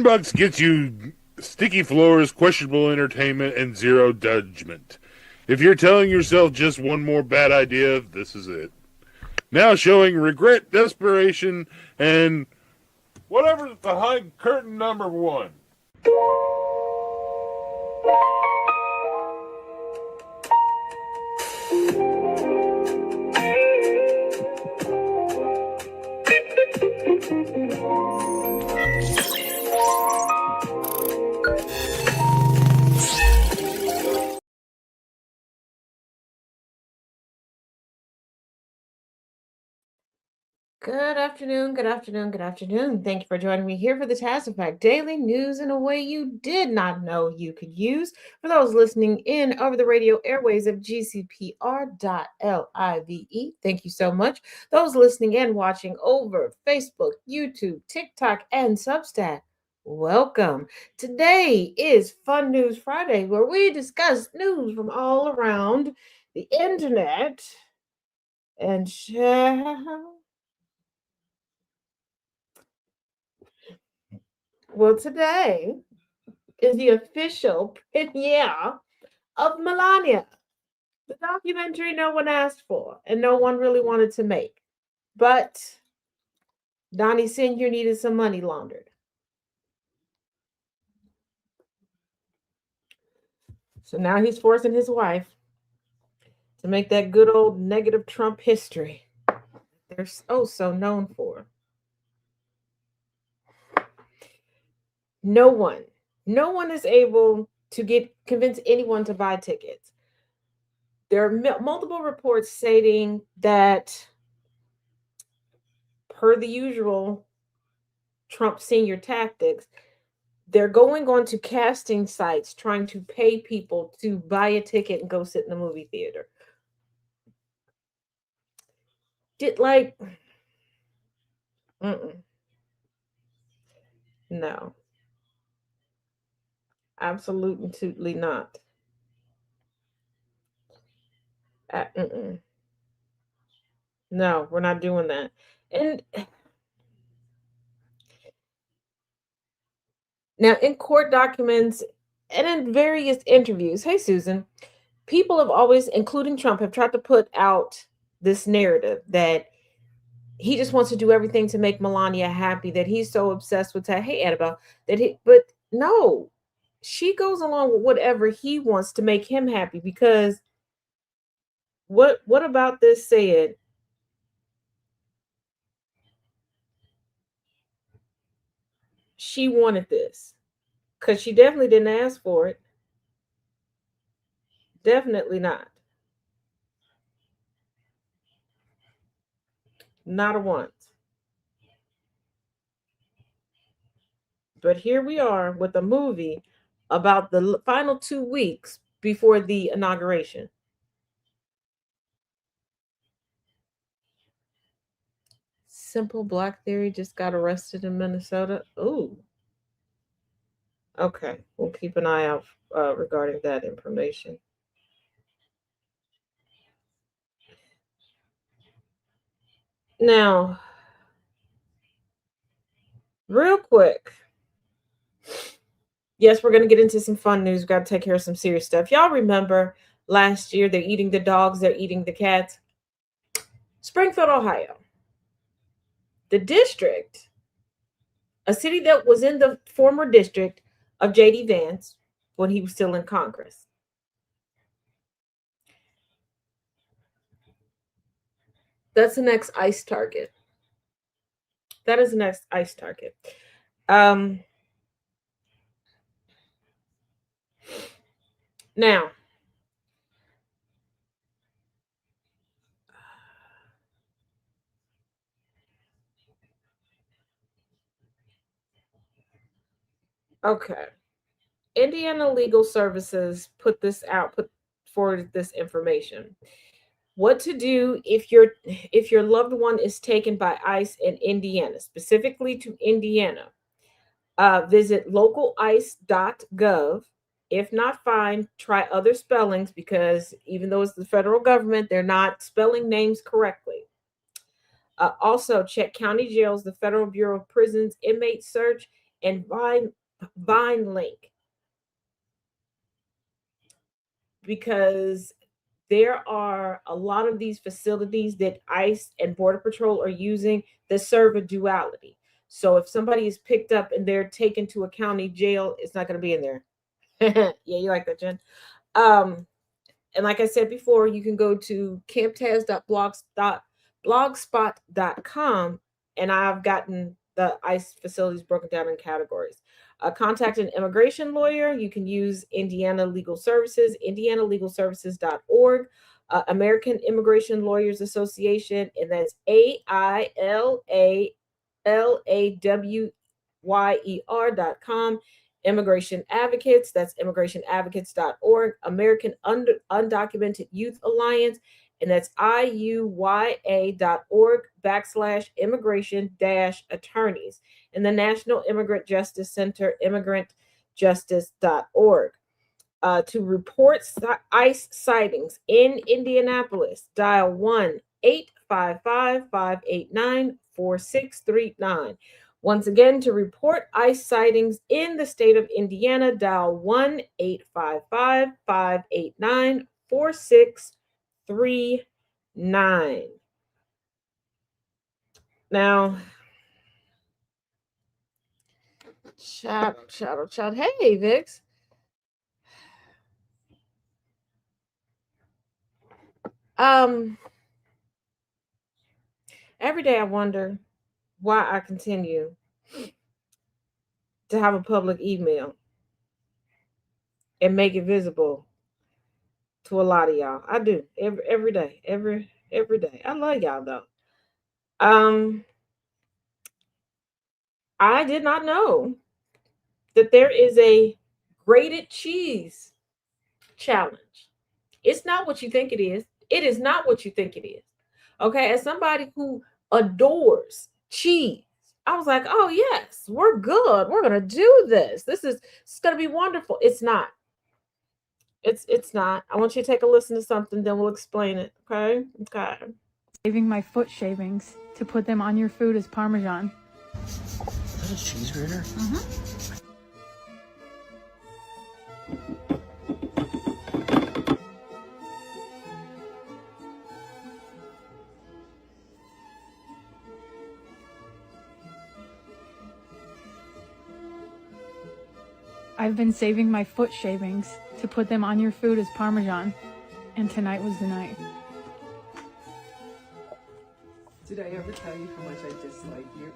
$10 gets you sticky floors, questionable entertainment, and zero judgment. If you're telling yourself just one more bad idea, this is it. Now showing regret, desperation, and whatever's behind curtain number one. Good afternoon, good afternoon, good afternoon. Thank you for joining me here for the Task Effect Daily News in a way you did not know you could use. For those listening in over the radio airways of GCPR.live, thank you so much. Those listening and watching over Facebook, YouTube, TikTok, and Substack, welcome. Today is Fun News Friday, where we discuss news from all around the internet and share. Well, today is the official premiere of Melania, the documentary no one asked for and no one really wanted to make. But Donnie Sr. needed some money laundered. So now he's forcing his wife to make that good old negative Trump history they're so known for. No one is able to convince anyone to buy tickets. There are multiple reports stating that, per the usual Trump senior tactics, they're going on to casting sites trying to pay people to buy a ticket and go sit in the movie theater. Mm-mm. No, absolutely not. Mm-mm. No, we're not doing that. And now, in court documents and in various interviews, hey, Susan, people have always, including Trump, have tried to put out this narrative that he just wants to do everything to make Melania happy, that he's so obsessed with her. Hey, Annabelle, but no, she goes along with whatever he wants to make him happy, because what about this said? She wanted this because she definitely didn't ask for it. Definitely not. Not a once. But here we are with a movie about the final 2 weeks before the inauguration. Simple Black Theory just got arrested in Minnesota. Ooh. Okay, we'll keep an eye out regarding that information. Now, real quick. Yes, we're going to get into some fun news. We've got to take care of some serious stuff. Y'all remember last year, they're eating the dogs, they're eating the cats. Springfield, Ohio. The district, a city that was in the former district of J.D. Vance when he was still in Congress. That's the next ICE target. That is the next ICE target. Now, okay. Indiana Legal Services put forward this information. What to do if your loved one is taken by ICE in Indiana, specifically to Indiana. Visit localice.gov. If not, fine, try other spellings, because even though it's the federal government, they're not spelling names correctly. Also, check county jails, the Federal Bureau of Prisons inmate search, and Vine Link, because there are a lot of these facilities that ICE and Border Patrol are using that serve a duality. So if somebody is picked up and they're taken to a county jail, it's not going to be in there. Yeah, you like that, Jen? And like I said before, you can go to camptaz.blogspot.com, and I've gotten the ICE facilities broken down in categories. Contact an immigration lawyer. You can use Indiana Legal Services, indianalegalservices.org, American Immigration Lawyers Association, and that's AILALAWYER.com. Immigration Advocates, that's immigrationadvocates.org. American Undocumented Youth Alliance, and that's IUYA.org/immigration-attorneys. And the National Immigrant Justice Center, immigrantjustice.org. To report ICE sightings in Indianapolis, dial 1-855-589-4639. Once again, to report ICE sightings in the state of Indiana, dial 1-855-589-4639. Now, chat. Hey, Vix. Every day I wonder why I continue to have a public email and make it visible to a lot of y'all. I do every day, every day. I love y'all though. I did not know that there is a grated cheese challenge. It's not what you think it is. It is not what you think it is. Okay, as somebody who adores cheese, I was like, oh yes, we're good. We're gonna do this. It's gonna be wonderful. It's not. It's not. I want you to take a listen to something, then we'll explain it. Okay. Saving my foot shavings to put them on your food as Parmesan. Is that a cheese grater? I've been saving my foot shavings to put them on your food as Parmesan, and tonight was the night. Did I ever tell you how much I dislike you?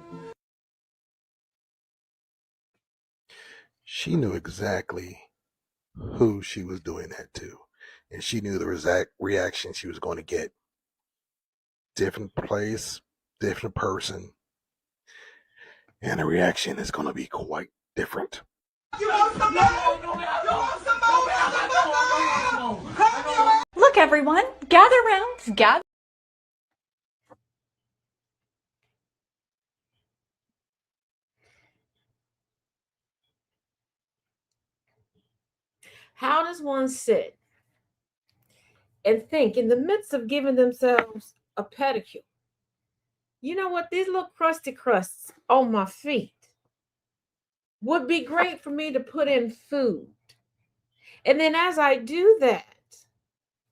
She knew exactly who she was doing that to, and she knew the exact reaction she was going to get. Different place, different person, and the reaction is going to be quite different. Look, everyone, gather round, gather. How does one sit and think in the midst of giving themselves a pedicure? You know what? These little crusty crusts on my feet would be great for me to put in food. And then as I do that,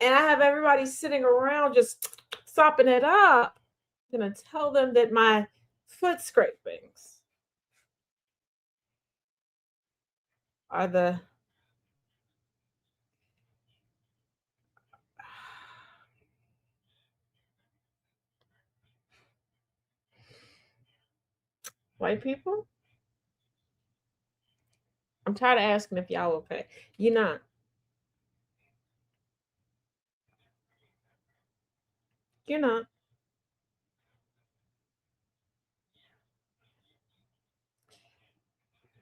and I have everybody sitting around just sopping it up, I'm going to tell them that my foot scrapings are the white people. I'm tired of asking if y'all okay. You're not. You're not.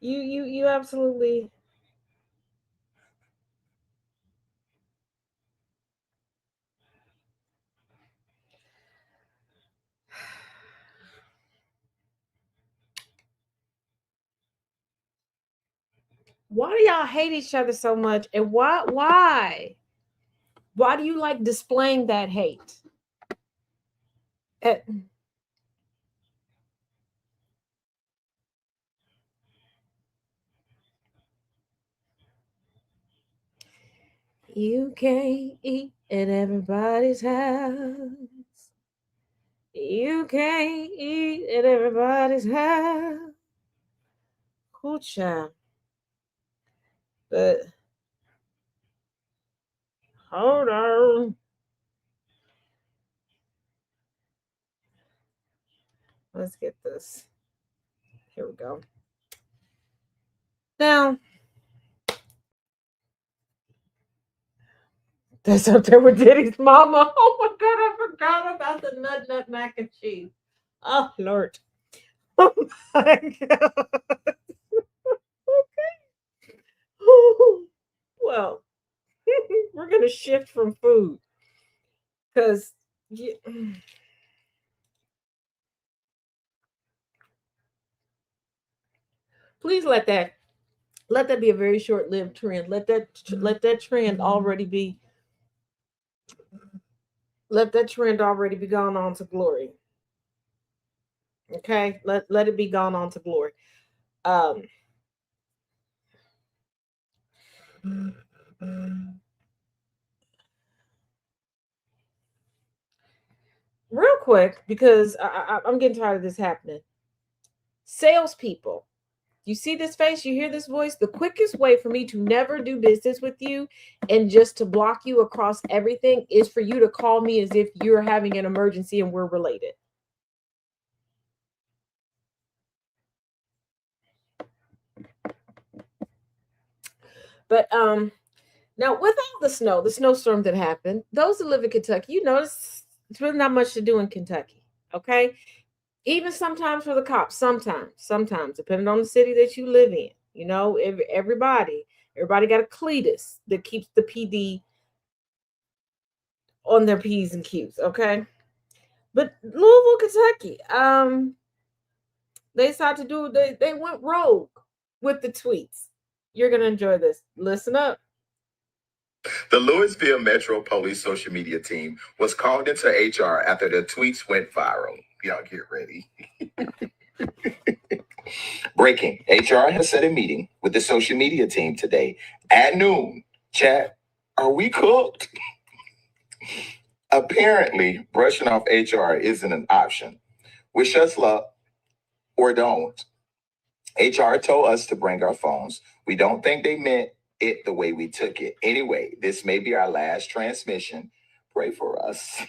You absolutely. Why do y'all hate each other so much? And why do you like displaying that hate? You can't eat at everybody's house. You can't eat at everybody's house. Cool child. But hold on. Let's get this. Here we go. Now, that's up there with Diddy's mama. Oh my God, I forgot about the nut mac and cheese. Oh, Lord. Oh my God. Well, we're going to shift from food because please let that be a very short-lived trend. Let that trend already be gone on to glory. Okay, let it be gone on to glory. Real quick, because I'm getting tired of this happening. Salespeople, you see this face, you hear this voice. The quickest way for me to never do business with you and just to block you across everything is for you to call me as if you're having an emergency and we're related. But now with all the snowstorm that happened, those that live in Kentucky, you notice it's really not much to do in Kentucky. Okay. Even sometimes for the cops, sometimes, depending on the city that you live in, you know, everybody got a Cletus that keeps the PD on their P's and Q's, okay? But Louisville, Kentucky, they decided to do, they went rogue with the tweets. You're gonna enjoy this. Listen up. The Louisville Metro Police social media team was called into HR after their tweets went viral. Y'all get ready. Breaking. HR has set a meeting with the social media team today at noon. Chat, are we cooked? Apparently, brushing off HR isn't an option. Wish us luck or don't. HR told us to bring our phones. We don't think they meant it the way we took it. Anyway, this may be our last transmission. Pray for us.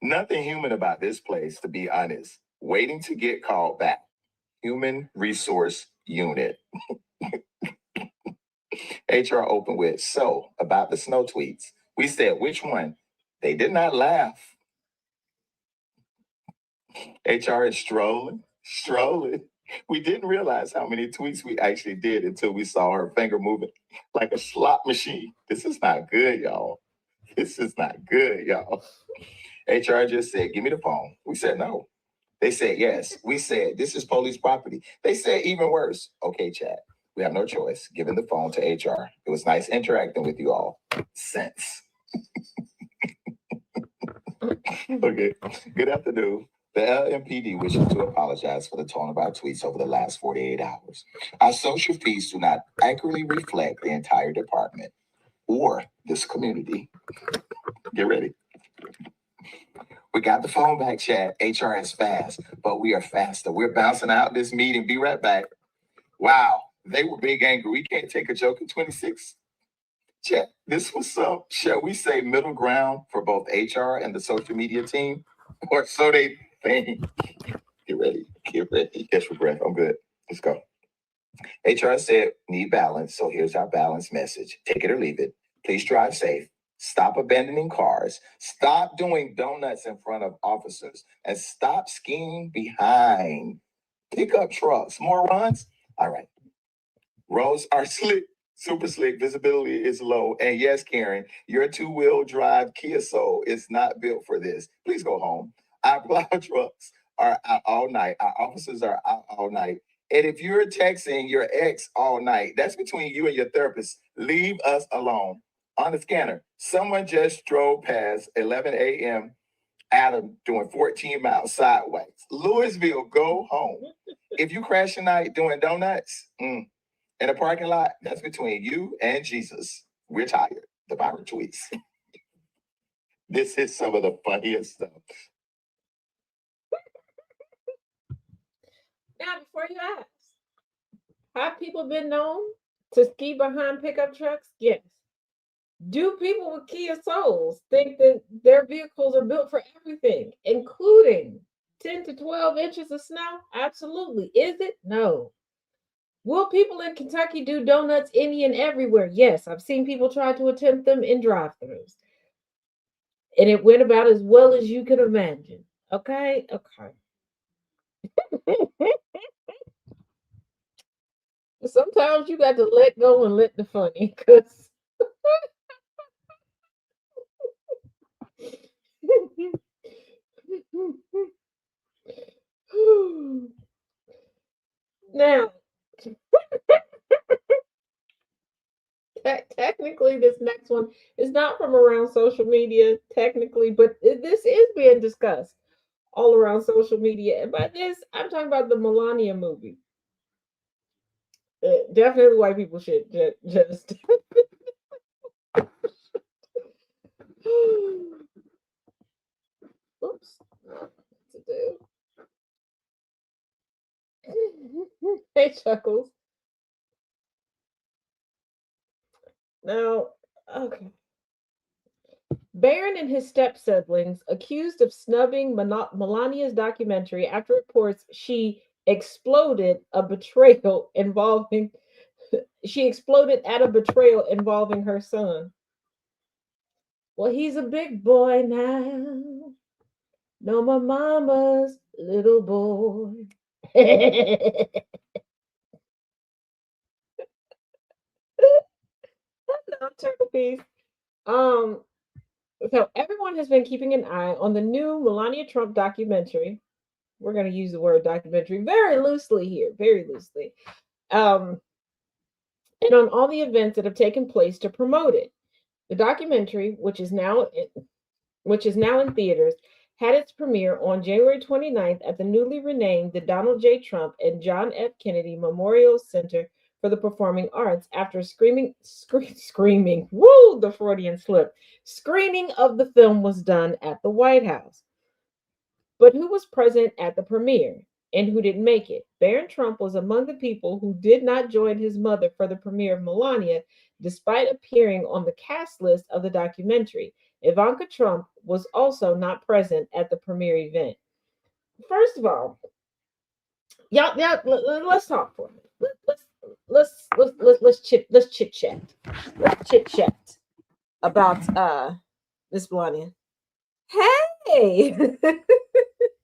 Nothing human about this place, to be honest. Waiting to get called back. Human Resource Unit. HR opened with, so, about the snow tweets. We said, which one? They did not laugh. HR is strolling. We didn't realize how many tweets we actually did until we saw her finger moving like a slot machine. This is not good, y'all. HR just said, give me the phone. We said no. They said yes. We said, this is police property. They said even worse. Okay, chat. We have no choice. Giving the phone to HR. It was nice interacting with you all. Since. Okay. Good afternoon. The LMPD wishes to apologize for the tone of our tweets over the last 48 hours. Our social feeds do not accurately reflect the entire department or this community. Get ready. We got the phone back, chat. HR is fast, but we are faster. We're bouncing out this meeting. Be right back. Wow, they were big angry. We can't take a joke in 26. Chat, this was some, shall we say, middle ground for both HR and the social media team? Or so they think. Get ready. Catch your breath. I'm good. Let's go. HR said, need balance. So here's our balance message. Take it or leave it. Please drive safe. Stop abandoning cars. Stop doing donuts in front of officers. And stop skiing behind pickup trucks. More runs? All right. Roads are slick. Super slick. Visibility is low. And yes, Karen, your two-wheel drive Kia Soul is not built for this. Please go home. Our plow trucks are out all night. Our officers are out all night. And if you're texting your ex all night, that's between you and your therapist. Leave us alone. On the scanner, someone just drove past 11 a.m. Adam doing 14 miles sideways. Louisville, go home. If you crash tonight doing donuts, In a parking lot, that's between you and Jesus. We're tired. The viral tweets. This is some of the funniest stuff. Now, before you ask, have people been known to ski behind pickup trucks? Yes. Do people with Kia Souls think that their vehicles are built for everything, including 10 to 12 inches of snow? Absolutely. Is it? No. Will people in Kentucky do donuts any and everywhere? Yes. I've seen people try to attempt them in drive-thrus. And it went about as well as you could imagine. Okay? Okay. Sometimes you got to let go and let the funny, because now, technically, this next one is not from around social media, technically, but this is being discussed all around social media. And by this, I'm talking about the Melania movie. Definitely white people should just oops, what to do. Hey, Chuckles. Now, okay. Barron and his step-siblings accused of snubbing Melania's documentary after reports she exploded at a betrayal involving her son. Well, he's a big boy now. No, my mama's little boy. Hello, Turtle Piece. So everyone has been keeping an eye on the new Melania Trump documentary. We're going to use the word documentary very loosely here, very loosely. And on all the events that have taken place to promote it. The documentary, which is now in theaters, had its premiere on January 29th at the newly renamed the Donald J. Trump and John F. Kennedy Memorial Center for the Performing Arts after screening, woo, the Freudian slip. Screening of the film was done at the White House. But who was present at the premiere and who didn't make it? Barron Trump was among the people who did not join his mother for the premiere of Melania, despite appearing on the cast list of the documentary. Ivanka Trump was also not present at the premiere event. First of all, y'all, let's talk for a minute. Let's chit chat. Let's chit chat about Miss Melania. Hey,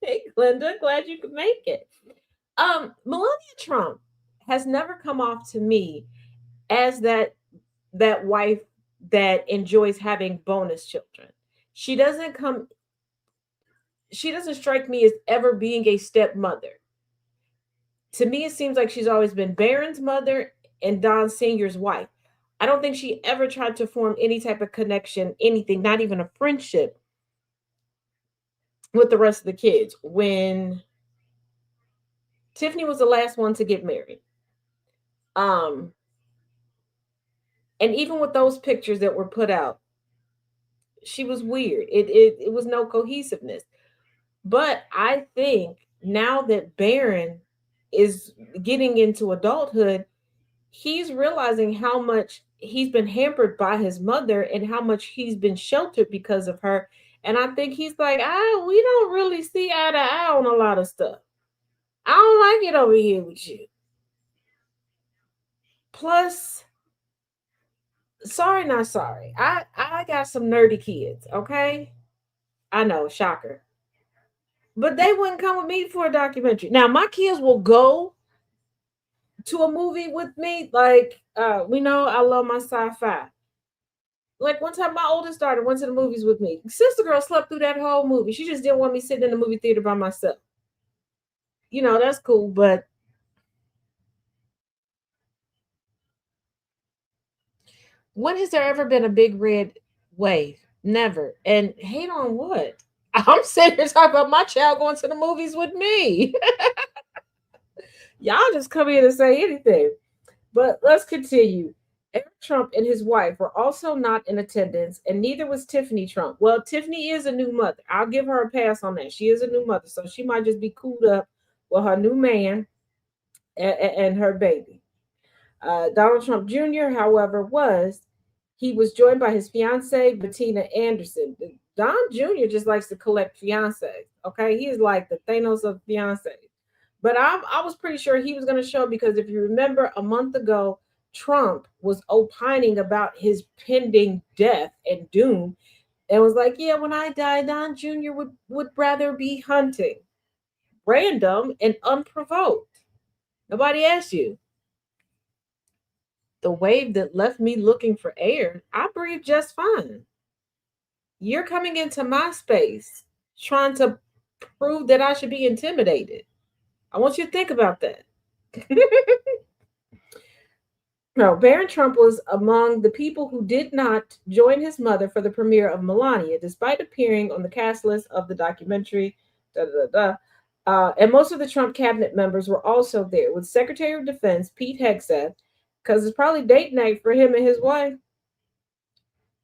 hey, Glenda, glad you could make it. Melania Trump has never come off to me as that wife that enjoys having bonus children. She doesn't strike me as ever being a stepmother. To me, it seems like she's always been Barron's mother and Don Sr.'s wife. I don't think she ever tried to form any type of connection, anything, not even a friendship with the rest of the kids. When Tiffany was the last one to get married. And even with those pictures that were put out, she was weird. It was no cohesiveness. But I think now that Barron is getting into adulthood, he's realizing how much he's been hampered by his mother and how much he's been sheltered because of her. And I think he's like, we don't really see eye to eye on a lot of stuff. I don't like it over here with you. Plus, sorry, not sorry. I got some nerdy kids, okay? I know, shocker. But they wouldn't come with me for a documentary. Now, my kids will go to a movie with me. Like, we know I love my sci-fi. Like, one time my oldest daughter went to the movies with me. Sister girl slept through that whole movie. She just didn't want me sitting in the movie theater by myself. You know, that's cool, but when has there ever been a big red wave? Never. And hate on what? I'm sitting here talking about my child going to the movies with me. Y'all just come here to say anything. But let's continue. Eric Trump and his wife were also not in attendance, and neither was Tiffany Trump. Well, Tiffany is a new mother. I'll give her a pass on that. She is a new mother, so she might just be cooled up with her new man and her baby. Donald Trump Jr., however, he was joined by his fiancee, Bettina Anderson. Don Jr. just likes to collect fiancés. Okay, he is like the Thanos of fiancés. But I was pretty sure he was going to show, because if you remember a month ago, Trump was opining about his pending death and doom, and was like, "Yeah, when I die, Don Jr. would rather be hunting." Random and unprovoked. Nobody asked you. The wave that left me looking for air, I breathe just fine. You're coming into my space trying to prove that I should be intimidated. I want you to think about that. No, Barron Trump was among the people who did not join his mother for the premiere of Melania, despite appearing on the cast list of the documentary. And most of the Trump cabinet members were also there, with Secretary of Defense Pete Hegseth, because it's probably date night for him and his wife.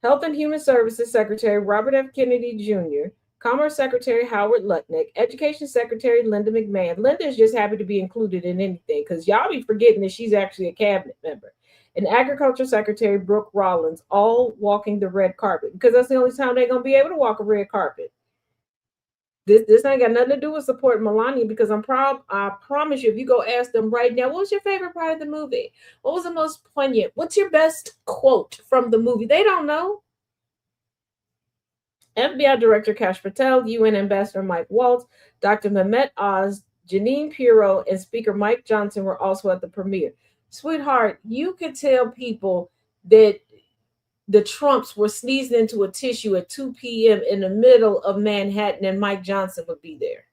Health and Human Services Secretary Robert F. Kennedy Jr., Commerce Secretary Howard Lutnick, Education Secretary Linda McMahon. Linda is just happy to be included in anything, because y'all be forgetting that she's actually a cabinet member. And Agriculture Secretary Brooke Rollins, all walking the red carpet, because that's the only time they're going to be able to walk a red carpet. This ain't got nothing to do with supporting Melania, because I promise you, if you go ask them right now, what was your favorite part of the movie? What was the most poignant? What's your best quote from the movie? They don't know. FBI Director Kash Patel, UN Ambassador Mike Waltz, Dr. Mehmet Oz, Janine Pirro, and Speaker Mike Johnson were also at the premiere. Sweetheart, you could tell people that the Trumps were sneezing into a tissue at 2 p.m. in the middle of Manhattan, and Mike Johnson would be there.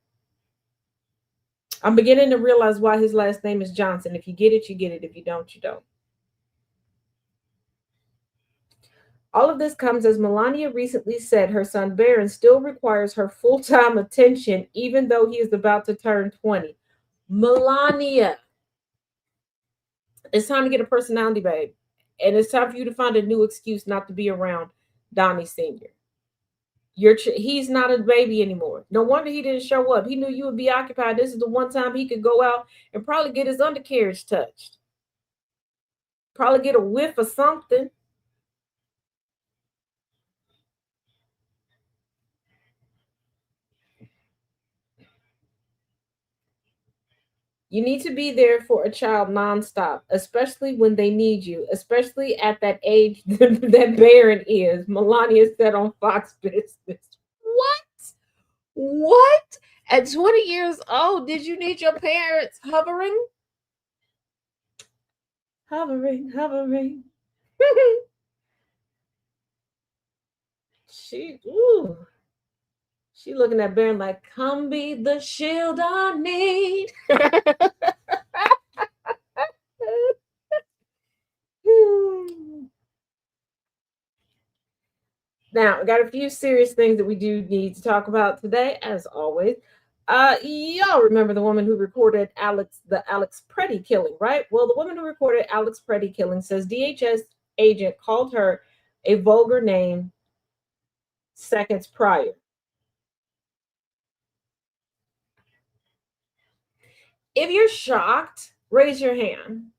I'm beginning to realize why his last name is Johnson. If you get it, you get it. If you don't, you don't. All of this comes as Melania recently said her son Barron still requires her full-time attention, even though he is about to turn 20. Melania, it's time to get a personality, babe. And it's time for you to find a new excuse not to be around Donnie Sr. He's not a baby anymore. No wonder he didn't show up. He knew you would be occupied. This is the one time he could go out and probably get his undercarriage touched. Probably get a whiff of something. You need to be there for a child nonstop, especially when they need you, especially at that age that Barron is. Melania said on Fox Business. What? At 20 years old, did you need your parents hovering? Hovering. She looking at Barron like, come be the shield I need. Now, I got a few serious things that we do need to talk about today, as always. Y'all remember the woman who recorded the Alex Preddy killing, right? Well, the woman who recorded Alex Preddy killing says DHS agent called her a vulgar name seconds prior. If you're shocked, raise your hand.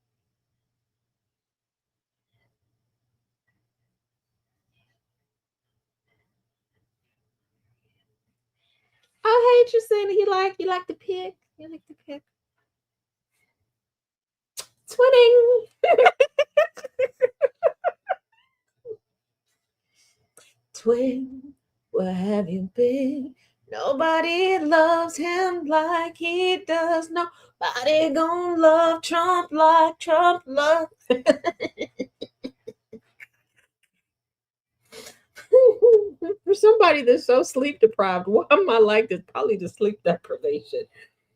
I hate you saying that you like to pick. You like to pick. Twinning. Twin, where have you been? Nobody loves him like he does. Nobody gonna love Trump like Trump loves. For somebody that's so sleep deprived, why am I like this? Probably the sleep deprivation.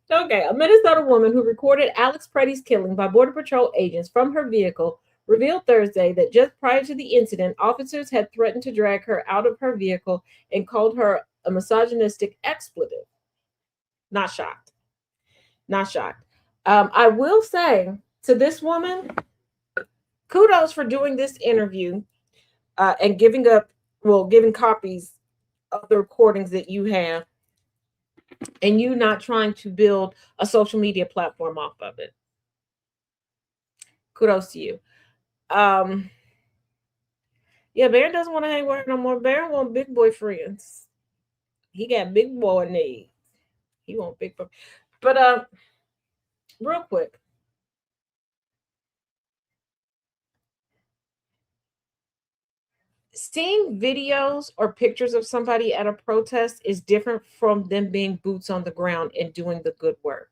Okay, a Minnesota woman who recorded Alex Preddy's killing by Border Patrol agents from her vehicle revealed Thursday that just prior to the incident, officers had threatened to drag her out of her vehicle and called her a misogynistic expletive. Not shocked. I will say to this woman, kudos for doing this interview and giving copies of the recordings that you have, and you not trying to build a social media platform off of it. Kudos to you. Yeah, Bear doesn't want to hang with her no more. Bear want big boy friends. He got big boy needs. He want big boy. But real quick. Seeing videos or pictures of somebody at a protest is different from them being boots on the ground and doing the good work.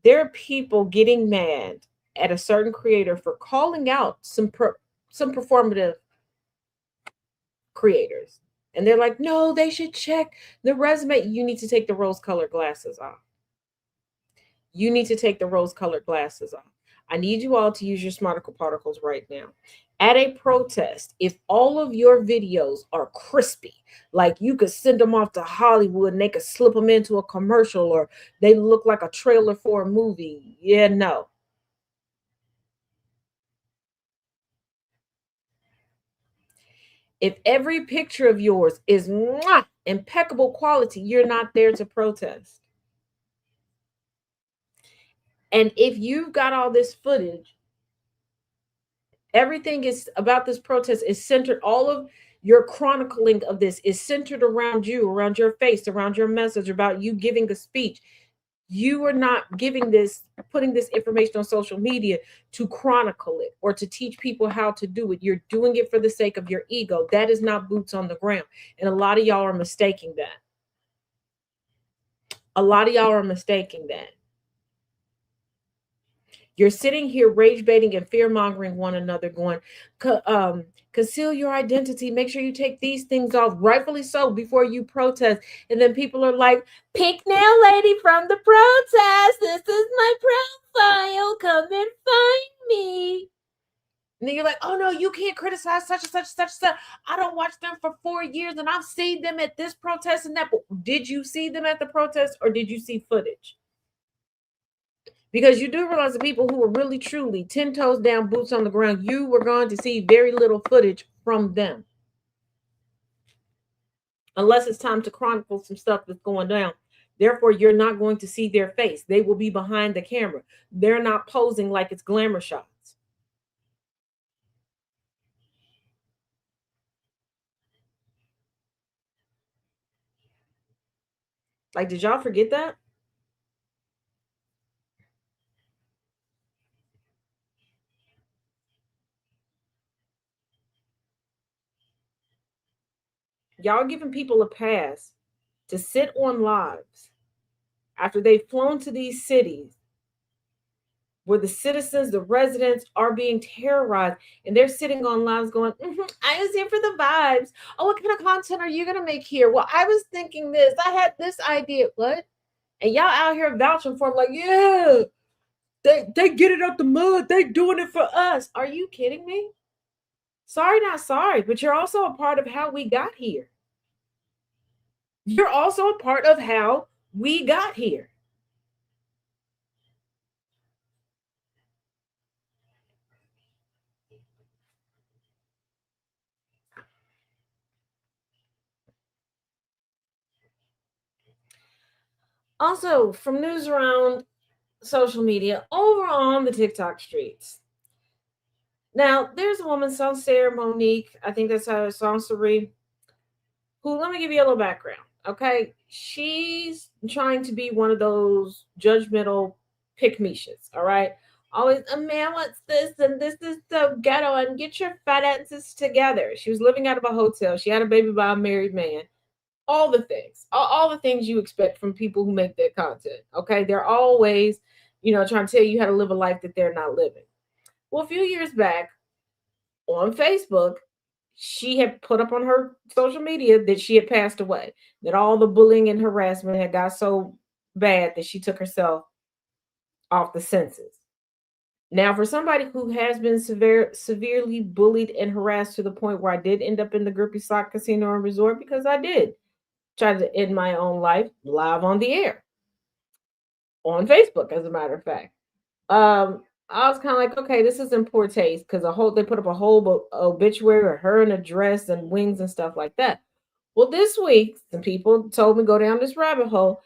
There are people getting mad at a certain creator for calling out some performative creators. And they're like, no, they should check the resume. You need to take the rose-colored glasses off. You need to take the rose-colored glasses off. I need you all to use your smarticle particles right now. At a protest, if all of your videos are crispy, like you could send them off to Hollywood and they could slip them into a commercial, or they look like a trailer for a movie, yeah, no. If every picture of yours is impeccable quality, you're not there to protest. And if you've got all this footage, everything is about this protest is centered, all of your chronicling of this is centered around you, around your face, around your message, about you giving a speech. You are not putting this information on social media to chronicle it or to teach people how to do it. You're doing it for the sake of your ego. That is not boots on the ground. And a lot of y'all are mistaking that. A lot of y'all are mistaking that. You're sitting here rage baiting and fear mongering one another, going, conceal your identity. Make sure you take these things off, rightfully so, before you protest. And then people are like, pink nail lady from the protest. This is my profile. Come and find me. And then you're like, oh no, you can't criticize such and such and such and such. I don't watch them for 4 years and I've seen them at this protest and that. But did you see them at the protest, or did you see footage? Because you do realize the people who are really, truly 10 toes down, boots on the ground, you were going to see very little footage from them. Unless it's time to chronicle some stuff that's going down. Therefore, you're not going to see their face. They will be behind the camera. They're not posing like it's glamour shots. Like, did y'all forget that? Y'all giving people a pass to sit on lives after they've flown to these cities where the citizens, the residents are being terrorized, and they're sitting on lives going, I was here for the vibes. Oh, what kind of content are you going to make here? Well, I was thinking this. I had this idea. What? And y'all out here vouching for them like, yeah, they get it out the mud. They doing it for us. Are you kidding me? Sorry, not sorry, but you're also a part of how we got here. You're also a part of how we got here. Also, from news around social media, over on the TikTok streets. Now, there's a woman, Sarah Monique, I think that's how it's Sansari, who, let me give you a little background, okay? She's trying to be one of those judgmental pick-me-shits, all right? Always, a man wants this, and this is so ghetto, and get your finances together. She was living out of a hotel. She had a baby by a married man. All the things, all the things you expect from people who make that content, okay? They're always, trying to tell you how to live a life that they're not living. Well, a few years back on Facebook, she had put up on her social media that she had passed away, that all the bullying and harassment had got so bad that she took herself off the census. Now, for somebody who has been severely bullied and harassed to the point where I did end up in the Groupie Slot Casino and Resort, because I did try to end my own life live on the air on Facebook, as a matter of fact. I was kind of like, okay, this is in poor taste because they put up a whole obituary of her in a dress and wings and stuff like that. Well, this week, some people told me go down this rabbit hole.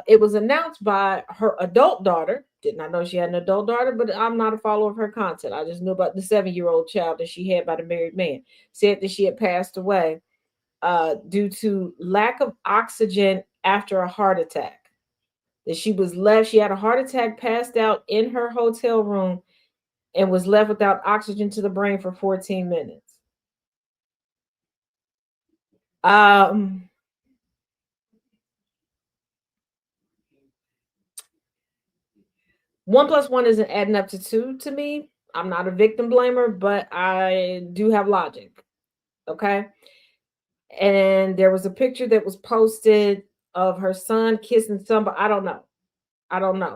It was announced by her adult daughter. Did not know she had an adult daughter, but I'm not a follower of her content. I just knew about the 7-year-old child that she had by the married man. Said that she had passed away due to lack of oxygen after a heart attack. That she was left, she had a heart attack, passed out in her hotel room, and was left without oxygen to the brain for 14 minutes. One plus one isn't adding up to two to me. I'm not a victim blamer, but I do have logic. Okay. And there was a picture that was posted of her son kissing somebody. I don't know.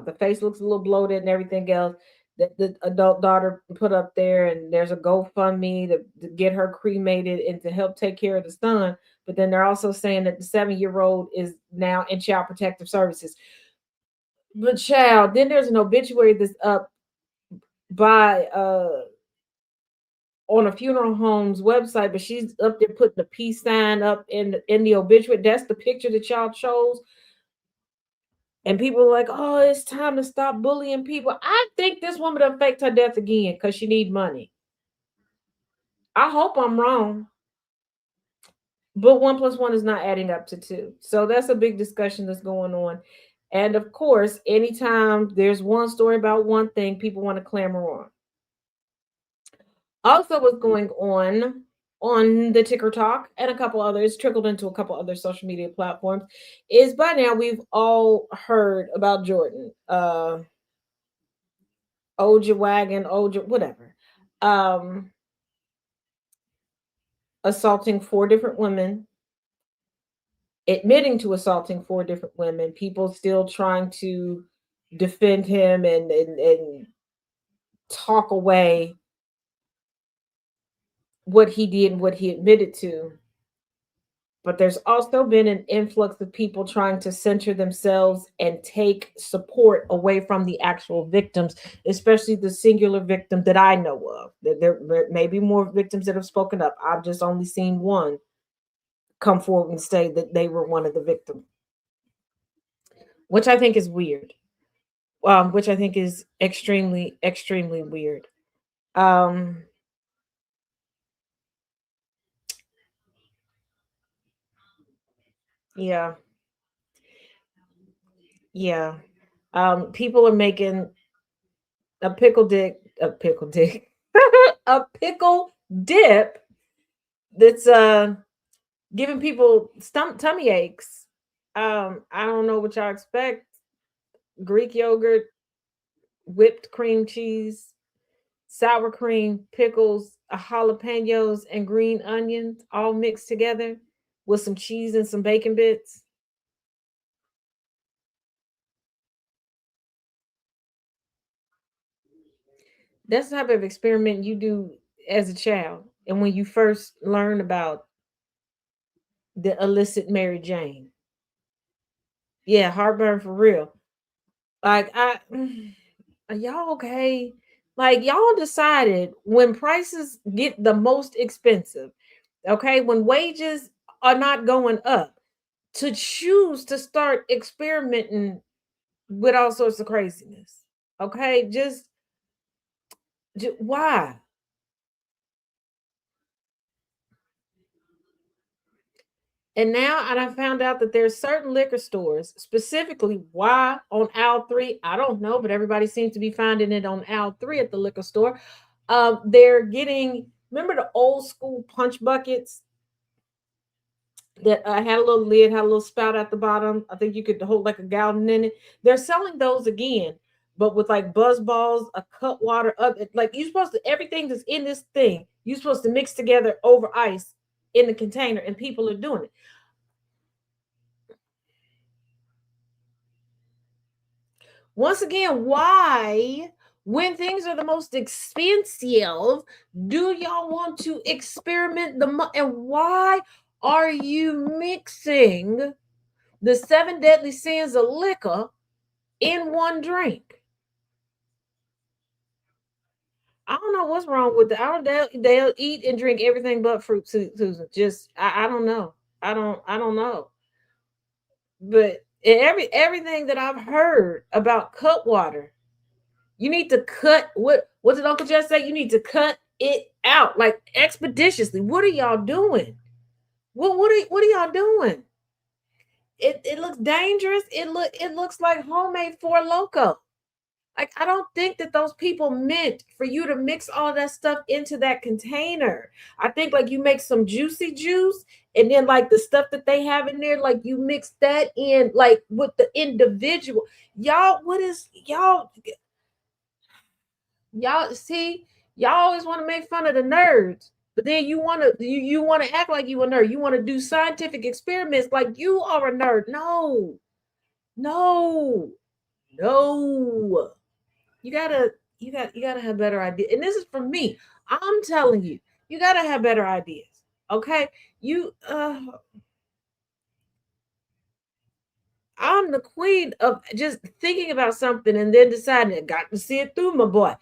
The face looks a little bloated and everything else that the adult daughter put up there. And there's a GoFundMe to get her cremated and to help take care of the son. But then they're also saying that the 7-year-old is now in Child Protective Services. But child, then there's an obituary that's up by on a funeral home's website, but she's up there putting the peace sign up in the obituary. That's the picture that y'all chose. And people are like, oh, it's time to stop bullying people. I think this woman done faked her death again because she need money. I hope I'm wrong. But 1 plus 1 is not adding up to 2. So that's a big discussion that's going on. And of course, anytime there's one story about one thing, people want to clamor on. Also, what's going on the Ticker Talk and a couple others, trickled into a couple other social media platforms, is by now we've all heard about Jordan. Oja Wagon, whatever. Assaulting 4 different women, admitting to assaulting 4 different women, people still trying to defend him and talk away what he did and what he admitted to. But there's also been an influx of people trying to censor themselves and take support away from the actual victims, especially the singular victim that I know of. There may be more victims that have spoken up. I've just only seen one come forward and say that they were one of the victims, which I think is weird. Which I think is extremely, extremely weird. Yeah. People are making a pickle dip, a pickle dip that's giving people tummy aches. I don't know what y'all expect. Greek yogurt, whipped cream cheese, sour cream, pickles, jalapenos, and green onions all mixed together with some cheese and some bacon bits. That's the type of experiment you do as a child. And when you first learn about the illicit Mary Jane. Yeah, heartburn for real. Like, are y'all okay? Like, y'all decided when prices get the most expensive, okay, when wages are not going up, to choose to start experimenting with all sorts of craziness. Okay, just why? And now, and I found out that there's certain liquor stores, specifically why on Aisle 3, I don't know, but everybody seems to be finding it on Aisle 3 at the liquor store. They're getting, remember the old school punch buckets that had a little lid, had a little spout at the bottom. I think you could hold like a gallon in it. They're selling those again, but with like buzz balls, a cut water up. Like you're supposed to, everything that's in this thing, you're supposed to mix together over ice in the container, and people are doing it. Once again, why, when things are the most expensive, do y'all want to experiment and why are you mixing the 7 deadly sins of liquor in one drink? I don't know what's wrong with it. I don't. They'll eat and drink everything but fruit, Susan. Just I don't know. I don't know. But everything that I've heard about cut water, you need to cut what did Uncle Jess say? You need to cut it out like expeditiously. What are y'all doing? What are y'all doing? It looks dangerous. It looks like homemade Four Loco. Like, I don't think that those people meant for you to mix all that stuff into that container. I think like you make some juicy juice and then like the stuff that they have in there, like you mix that in like with the individual. Y'all, what is y'all see? Y'all always want to make fun of the nerds, but then you want to act like you a nerd. You want to do scientific experiments like you are a nerd. No, no, no. You gotta have better ideas. And this is from me. I'm telling you, you gotta have better ideas. Okay. I'm the queen of just thinking about something and then deciding I got to see it through, my boy.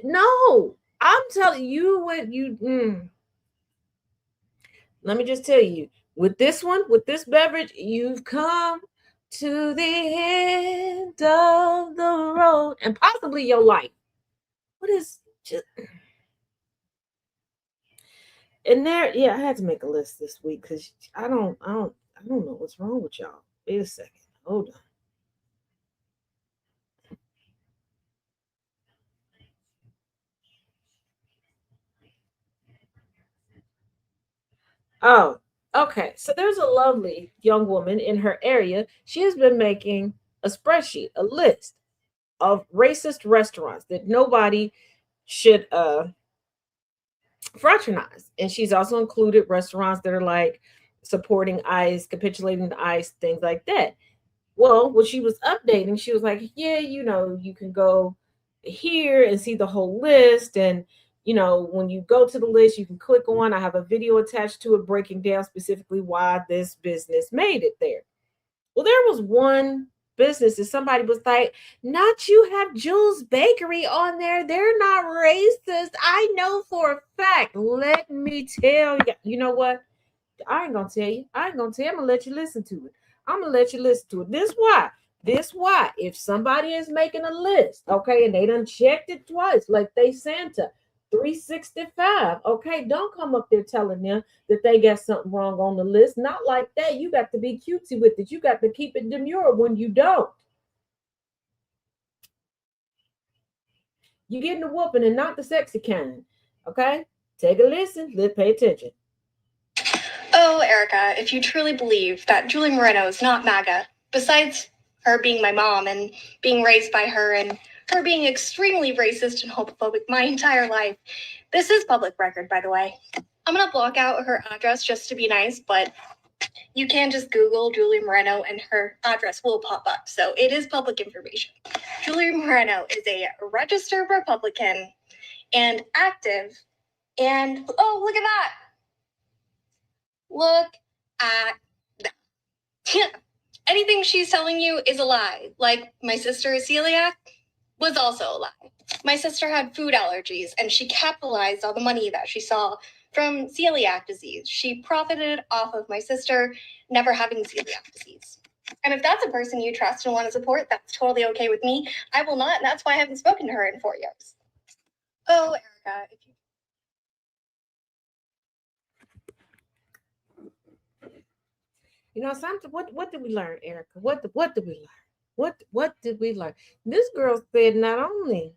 No, I'm telling you what let me just tell you, with this beverage, you've come to the end of the road and possibly your life. What is just and there? Yeah, I had to make a list this week because I don't know what's wrong with y'all. Wait a second, hold on. Oh, okay. So there's a lovely young woman in her area. She has been making a spreadsheet, a list of racist restaurants that nobody should fraternize. And she's also included restaurants that are like supporting ICE, capitulating to ICE, things like that. Well, when she was updating, she was like, yeah, you can go here and see the whole list. And, when you go to the list, you can click on, I have a video attached to it breaking down specifically why this business made it there. Well, there was one business that somebody was like, not you have Jules Bakery on there. They're not racist. I know for a fact. Let me tell you. You know what? I ain't gonna tell you. I ain't gonna tell you. I'm gonna let you listen to it. I'm gonna let you listen to it. This why. If somebody is making a list, okay, and they done checked it twice, like they Santa 365, okay, don't come up there telling them that they got something wrong on the list. Not like that. You got to be cutesy with it. You got to keep it demure when you don't. You getting the whooping and not the sexy kind. Okay, take a listen. Let's pay attention. Oh, Erica, if you truly believe that Julie Moreno is not MAGA, besides her being my mom and being raised by her and her being extremely racist and homophobic my entire life, this is public record, by the way. I'm going to block out her address just to be nice, but you can just Google Julie Moreno and her address will pop up. So it is public information. Julie Moreno is a registered Republican and active. And, oh, look at that. Look at that. Anything she's telling you is a lie. Like my sister is celiac was also a lie. My sister had food allergies and she capitalized on the money that she saw from celiac disease. She profited off of my sister never having celiac disease. And if that's a person you trust and want to support, that's totally okay with me. I will not, and that's why I haven't spoken to her in 4 years. Oh, Erica, if you something. What did we learn, Erica? What did we learn? What did we learn? This girl said not only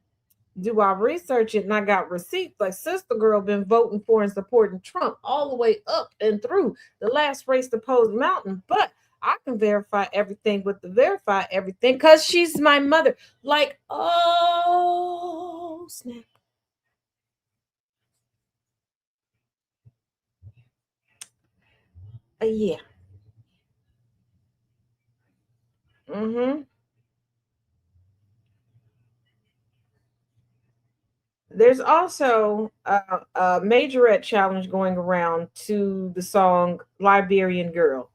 do I research it and I got receipts, like sister girl been voting for and supporting Trump all the way up and through the last race to Pose Mountain, but I can verify everything with the verify everything because she's my mother. Like, oh snap. Yeah. There's also a majorette challenge going around to the song Liberian Girl.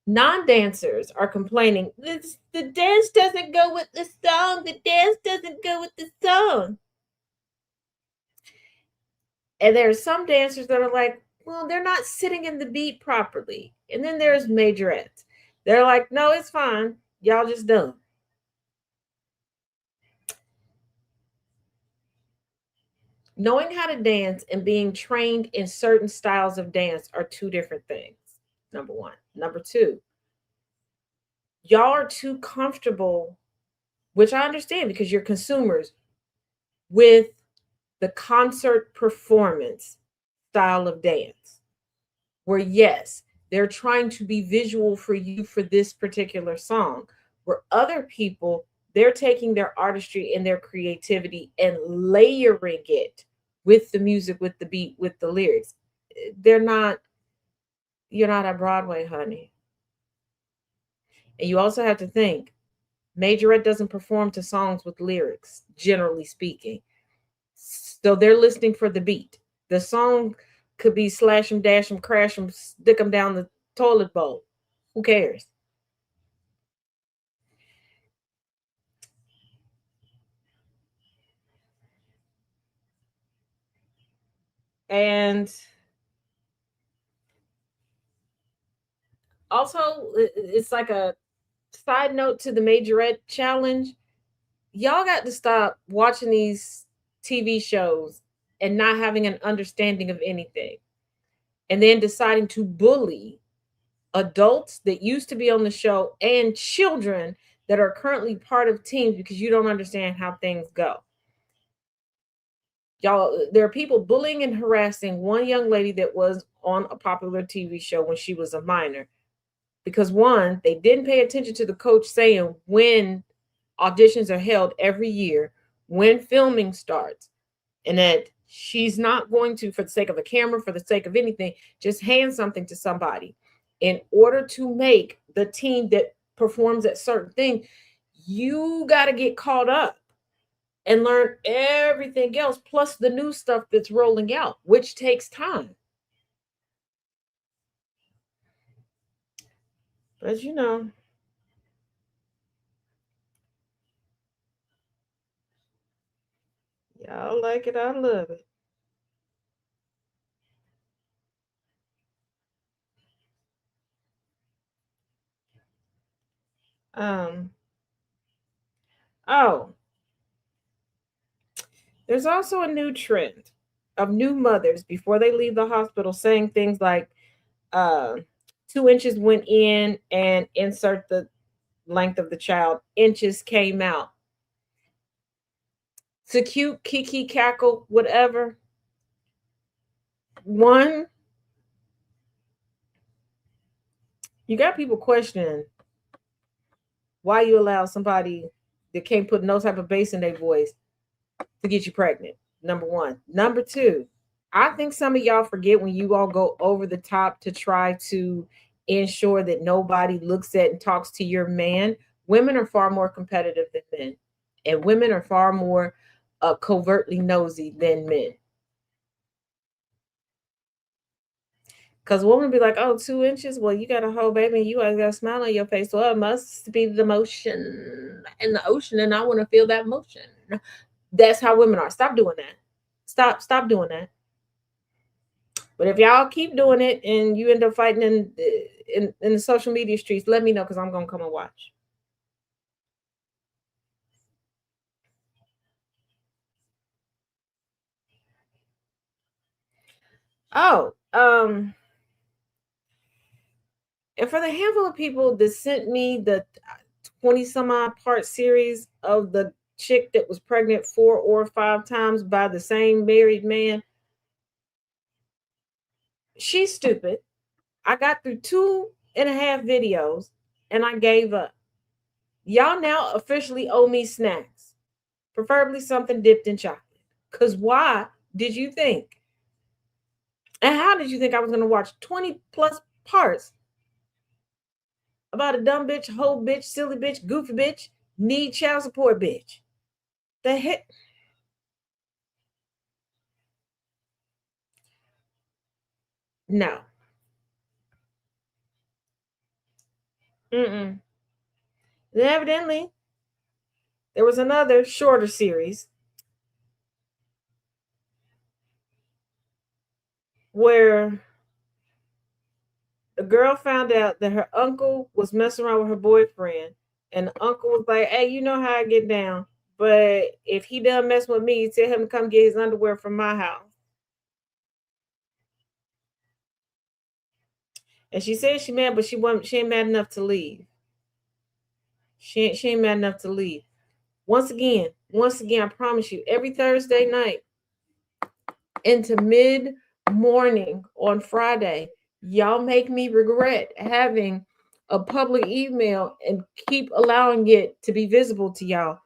Non-dancers are complaining, the dance doesn't go with the song. The dance doesn't go with the song. And there are some dancers that are like, well, they're not sitting in the beat properly. And then there's majorettes. They're like, no, it's fine. Y'all just dumb. Knowing how to dance and being trained in certain styles of dance are two different things. Number one. Number two, y'all are too comfortable, which I understand because you're consumers, with the concert performance style of dance, where yes, they're trying to be visual for you for this particular song, where other people, they're taking their artistry and their creativity and layering it with the music, with the beat, with the lyrics. They're not, you're not at Broadway, honey. And you also have to think, Majorette doesn't perform to songs with lyrics, generally speaking. So they're listening for the beat. The song could be slash 'em, dash 'em, crash 'em, stick 'em down the toilet bowl. Who cares? And also, it's like a side note to the Majorette challenge. Y'all got to stop watching these TV shows and not having an understanding of anything, and then deciding to bully adults that used to be on the show and children that are currently part of teams because you don't understand how things go. Y'all, there are people bullying and harassing one young lady that was on a popular TV show when she was a minor because one, they didn't pay attention to the coach saying when auditions are held every year, when filming starts, and that she's not going to, for the sake of a camera, for the sake of anything, just hand something to somebody. In order to make the team that performs at certain thing, you got to get caught up and learn everything else, plus the new stuff that's rolling out, which takes time. But you know, y'all like it, I love it. Um, oh, there's also a new trend of new mothers before they leave the hospital saying things like, uh, 2 inches went in and insert the length of the child, inches came out. It's a cute, kiki, cackle, whatever. One, you got people questioning why you allow somebody that can't put no type of bass in their voice to get you pregnant. Number one. Number two, I think some of y'all forget when you all go over the top to try to ensure that nobody looks at and talks to your man. Women are far more competitive than men, and women are far more covertly nosy than men. Because a woman be like, oh, 2 inches? Well, you got a whole baby and you always got a smile on your face. Well, it must be the motion in the ocean, and I want to feel that motion. That's how women are. Stop doing that. Stop doing that. But if y'all keep doing it and you end up fighting in the social media streets, let me know because I'm gonna come and watch. Oh, and for the handful of people that sent me the 20 some odd part series of the chick that was pregnant 4 or 5 times by the same married man, she's stupid. I got through 2.5 videos and I gave up. Y'all now officially owe me snacks, preferably something dipped in chocolate. Because why did you think? And how did you think I was going to watch 20 plus parts about a dumb bitch, hoe bitch, silly bitch, goofy bitch, need child support bitch? The heck? No. Mm-mm. Then evidently, there was another shorter series where the girl found out that her uncle was messing around with her boyfriend, and the uncle was like, "Hey, you know how I get down, but if he done mess with me, tell him to come get his underwear from my house." And she said she mad, but she ain't mad enough to leave. She ain't mad enough to leave. Once again, I promise you, every Thursday night into mid morning on Friday, y'all make me regret having a public email and keep allowing it to be visible to y'all.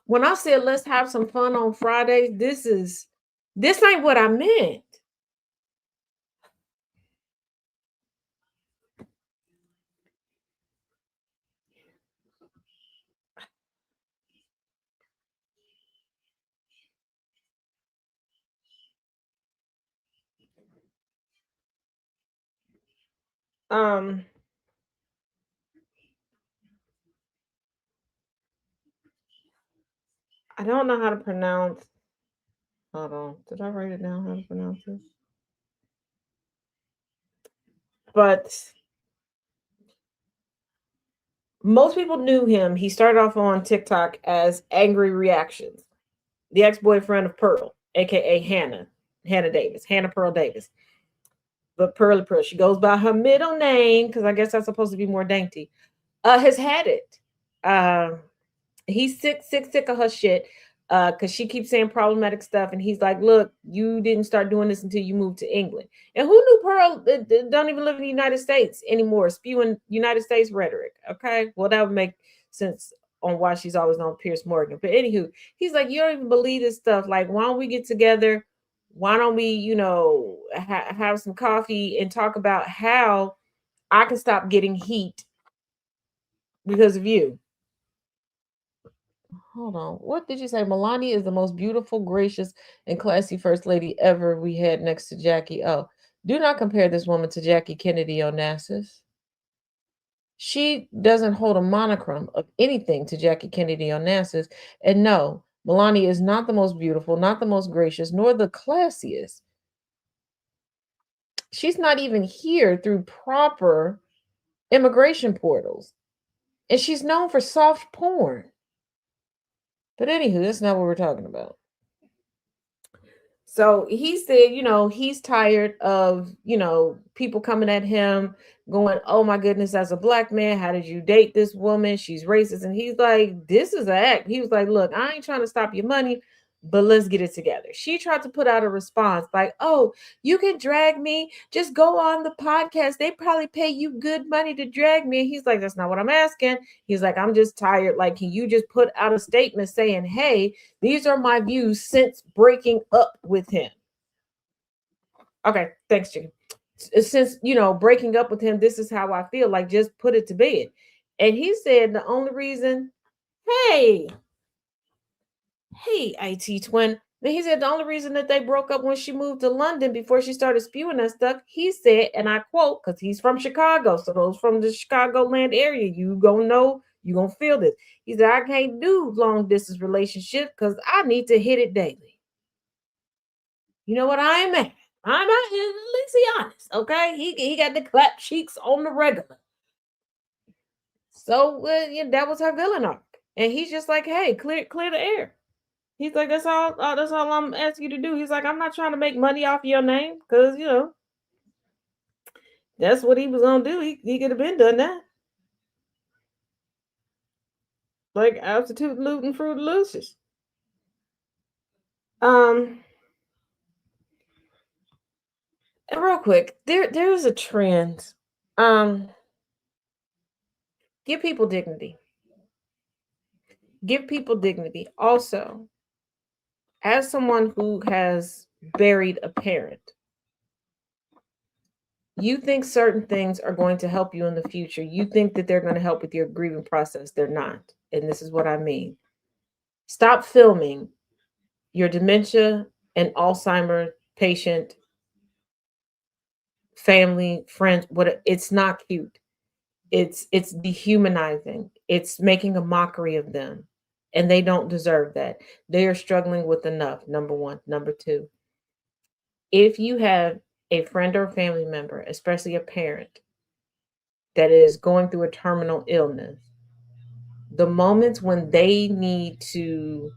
When I said let's have some fun on Fridays, this ain't what I meant. Um I don't know how to pronounce. Hold on. Did I write it down how to pronounce this? But most people knew him. He started off on TikTok as Angry Reactions, the ex-boyfriend of Pearl, aka Hannah Davis, Hannah Pearl Davis. But Pearly Pearl, she goes by her middle name because I guess that's supposed to be more dainty. Has had it. He's sick of her shit because she keeps saying problematic stuff, and he's like, "Look, you didn't start doing this until you moved to England." And who knew Pearl don't even live in the United States anymore, spewing United States rhetoric? Okay, well that would make sense on why she's always on Piers Morgan. But anywho, he's like, "You don't even believe this stuff. Like, why don't we get together? Why don't we, have some coffee and talk about how I can stop getting heat because of you?" Hold on. What did you say? Melania is the most beautiful, gracious, and classy first lady ever we had next to Jackie. Oh, do not compare this woman to Jackie Kennedy Onassis. She doesn't hold a monochrome of anything to Jackie Kennedy Onassis. And no, Melania is not the most beautiful, not the most gracious, nor the classiest. She's not even here through proper immigration portals. And she's known for soft porn. But anywho, that's not what we're talking about. So he said, he's tired of, people coming at him going, "Oh my goodness, as a black man, how did you date this woman? She's racist." And he's like, "This is an act." He was like, "Look, I ain't trying to stop your money, but let's get it together." She tried to put out a response like, "Oh, you can drag me. Just go on the podcast. They probably pay you good money to drag me." And he's like, "That's not what I'm asking." He's like, "I'm just tired. Like, can you just put out a statement saying, hey, these are my views since breaking up with him?" Okay, thanks, Jim. Since, breaking up with him, this is how I feel. Like, just put it to bed. And he said the only reason, hey, IT twin. Then he said the only reason that they broke up when she moved to London before she started spewing that stuff, he said, and I quote, because he's from Chicago. So those from the Chicagoland area, you gonna know, you gonna feel this. He said, "I can't do long distance relationship because I need to hit it daily." You know what I'm at? Let's be honest, okay? He got the clap cheeks on the regular. So that was her villain arc, and he's just like, "Hey, clear the air." He's like, "That's all. That's all I'm asking you to do." He's like, "I'm not trying to make money off your name because that's what he was gonna do. He could have been done that, like altitude looting Fruit Looses. And real quick, there's a trend. Give people dignity. Give people dignity. Also, as someone who has buried a parent, you think certain things are going to help you in the future. You think that they're going to help with your grieving process. They're not. And this is what I mean. Stop filming your dementia and Alzheimer patient family, friends, what it's not cute. It's dehumanizing. It's making a mockery of them. And they don't deserve that. They are struggling with enough, number one. Number two, if you have a friend or family member, especially a parent, that is going through a terminal illness, the moments when they need to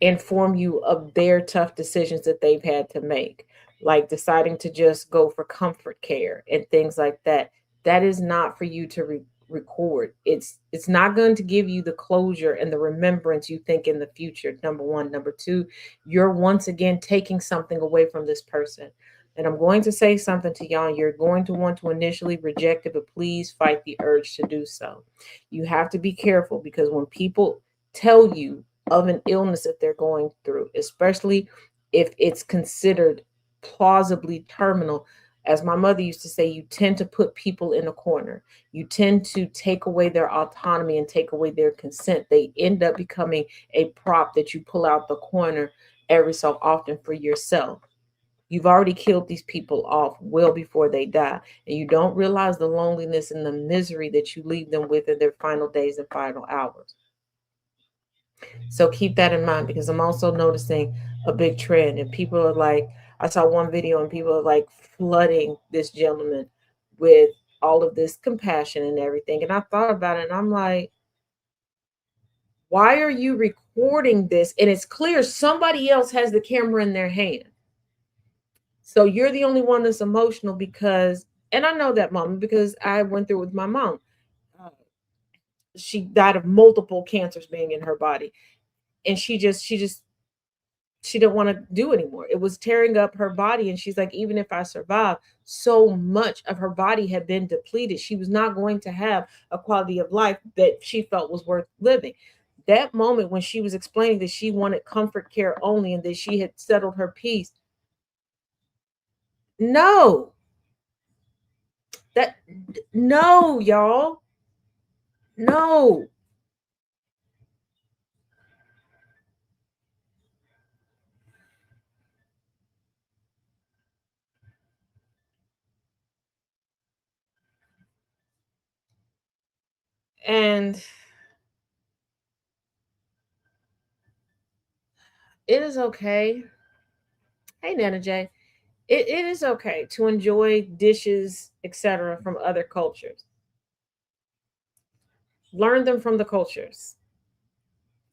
inform you of their tough decisions that they've had to make, like deciding to just go for comfort care and things like that, that is not for you to record. It's not going to give you the closure and the remembrance you think in the future. Number one. Number two, you're once again taking something away from this person. And I'm going to say something to y'all. You're going to want to initially reject it, but please fight the urge to do so. You have to be careful, because when people tell you of an illness that they're going through, especially if it's considered plausibly terminal, as my mother used to say, you tend to put people in a corner. You tend to take away their autonomy and take away their consent. They end up becoming a prop that you pull out the corner every so often for yourself. You've already killed these people off well before they die, and you don't realize the loneliness and the misery that you leave them with in their final days and final hours. So keep that in mind, because I'm also noticing a big trend, and people are like, I saw one video and people are like flooding this gentleman with all of this compassion and everything. And I thought about it and I'm like, why are you recording this? And it's clear somebody else has the camera in their hand. So you're the only one that's emotional because, and I know that moment because I went through it with my mom. She died of multiple cancers being in her body. And she didn't want to do anymore. It was tearing up her body. And she's like, even if I survive, so much of her body had been depleted. She was not going to have a quality of life that she felt was worth living. That moment when she was explaining that she wanted comfort care only and that she had settled her peace. No, no, y'all. No. And it is okay. Hey, Nana J. It is okay to enjoy dishes, etc., from other cultures. Learn them from the cultures.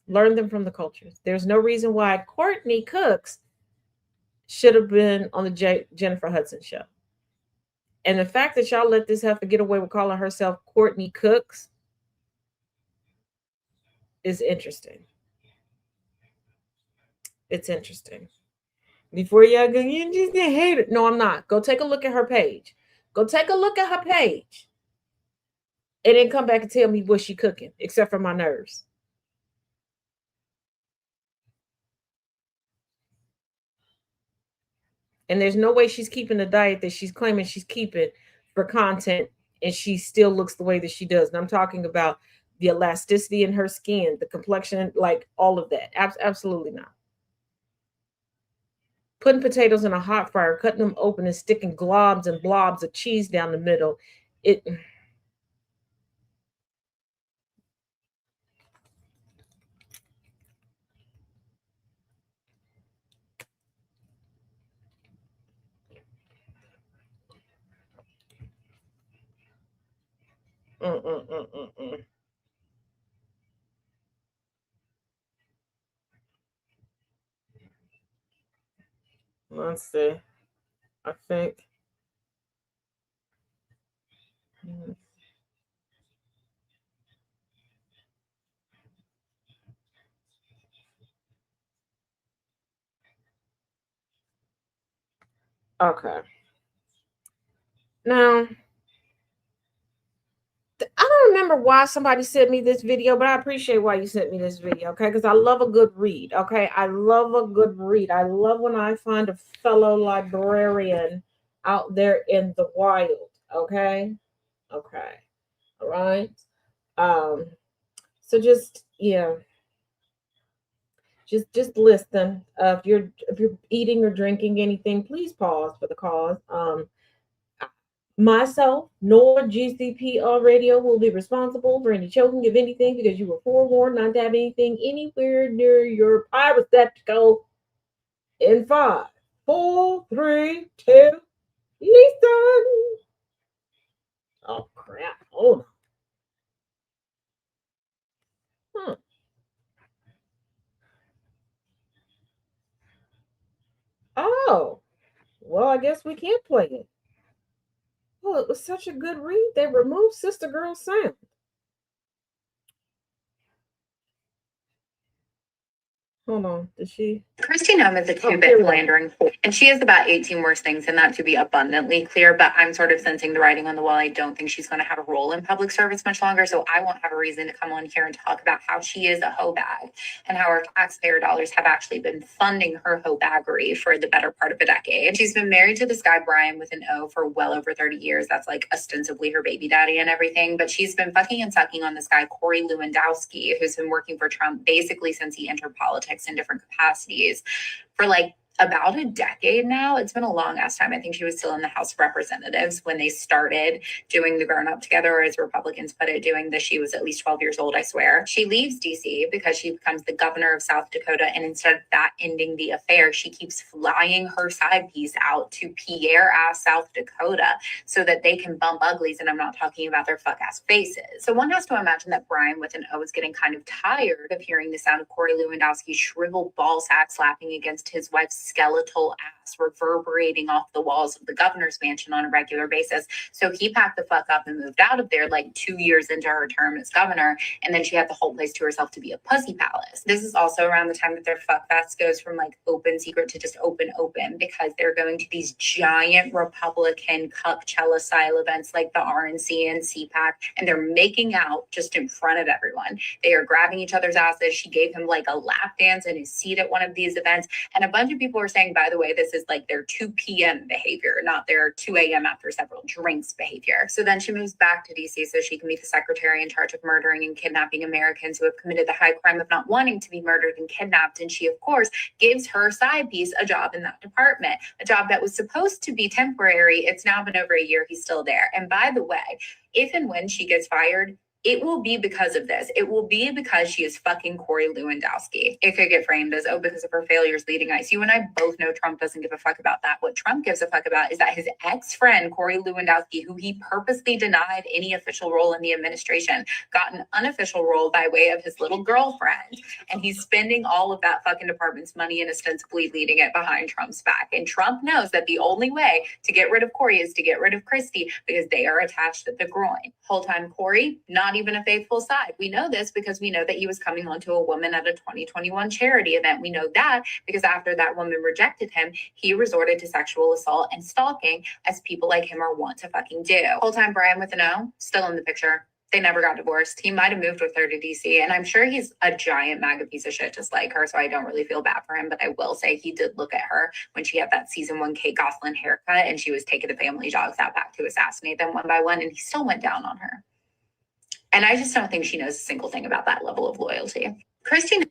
Learn them from the cultures. There's no reason why Courtney Cooks should have been on the Jennifer Hudson show. And the fact that y'all let this heifer get away with calling herself Courtney Cooks is interesting. It's interesting. Before y'all go, you just hate it. No, I'm not. Go take a look at her page. Go take a look at her page. And then come back and tell me what she cooking, except for my nerves. And there's no way she's keeping the diet that she's claiming she's keeping for content, and she still looks the way that she does. And I'm talking about the elasticity in her skin, the complexion, like all of that. Absolutely not. Putting potatoes in a hot fryer, cutting them open and sticking globs and blobs of cheese down the middle. It. Let's see. I think. Okay. Now, I don't remember why somebody sent me this video, but I appreciate why you sent me this video, okay? Because I love a good read, okay? I love a good read. I love when I find a fellow librarian out there in the wild, okay? Okay. All right. So just, yeah. Just listen. If you're eating or drinking anything, please pause for the cause. Myself nor GCPR Radio will be responsible for any choking of anything because you were forewarned not to have anything anywhere near your pie receptacle. In 5, 4, 3, 2, listen. Oh crap! Hold on. Oh, well, I guess we can't play it. Oh, it was such a good read. They removed Sister Girl sound. Hold on. Did she? Kristi Noem is a two-bit philandering fool, and she has about 18 worse things, and that to be abundantly clear, but I'm sort of sensing the writing on the wall. I don't think she's going to have a role in public service much longer, so I won't have a reason to come on here and talk about how she is a hoe bag and how our taxpayer dollars have actually been funding her hoe baggery for the better part of a decade. She's been married to this guy, Brian, with an O, for well over 30 years. That's like ostensibly her baby daddy and everything, but she's been fucking and sucking on this guy, Corey Lewandowski, who's been working for Trump basically since he entered politics in different capacities for like about a decade now. It's been a long ass time. I think she was still in the House of Representatives when they started doing the grown up together, or as Republicans put it, doing this. She was at least 12 years old, I swear. She leaves DC because she becomes the governor of South Dakota. And instead of that ending the affair, she keeps flying her side piece out to Pierre ass South Dakota so that they can bump uglies. And I'm not talking about their fuck ass faces. So one has to imagine that Brian with an O is getting kind of tired of hearing the sound of Corey Lewandowski's shriveled ball sack slapping against his wife's skeletal ass reverberating off the walls of the governor's mansion on a regular basis. So he packed the fuck up and moved out of there like 2 years into her term as governor. And then she had the whole place to herself to be a pussy palace. This is also around the time that their fuck fest goes from like open secret to just open, because they're going to these giant Republican Coachella style events like the RNC and CPAC. And they're making out just in front of everyone. They are grabbing each other's asses. She gave him like a lap dance in his seat at one of these events. And a bunch of people were saying, by the way, this is like their 2 p.m. behavior, not their 2 a.m. after several drinks behavior. So then she moves back to DC so she can be the secretary in charge of murdering and kidnapping Americans who have committed the high crime of not wanting to be murdered and kidnapped. And she, of course, gives her side piece a job in that department, a job that was supposed to be temporary. It's now been over a year. He's still there. And by the way, if and when she gets fired, it will be because of this. It will be because she is fucking Corey Lewandowski. It could get framed as, because of her failures leading ICE. You and I both know Trump doesn't give a fuck about that. What Trump gives a fuck about is that his ex-friend, Corey Lewandowski, who he purposely denied any official role in the administration, got an unofficial role by way of his little girlfriend. And he's spending all of that fucking department's money and ostensibly leading it behind Trump's back. And Trump knows that the only way to get rid of Corey is to get rid of Kristi because they are attached at the groin. Whole time Corey, not even a faithful side. We know this because we know that he was coming on to a woman at a 2021 charity event. We know that because after that woman rejected him, he resorted to sexual assault and stalking, as people like him are wont to fucking do. Whole time Brian with an O, still in the picture. They never got divorced. He might have moved with her to DC, and I'm sure he's a giant MAGA piece of shit just like her, so I don't really feel bad for him, but I will say he did look at her when she had that season 1 Kate Gosselin haircut, and she was taking the family dogs out back to assassinate them one by one, and he still went down on her. And I just don't think she knows a single thing about that level of loyalty. Kristi.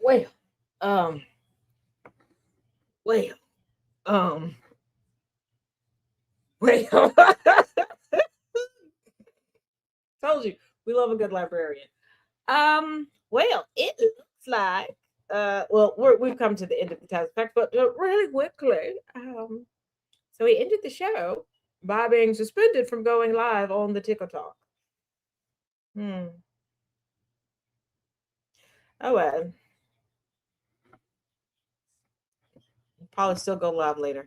Well, told you we love a good librarian. Well, it looks like we've come to the end of the task fact, but really quickly, so he ended the show by being suspended from going live on the TikTok. Oh well, probably still go live later.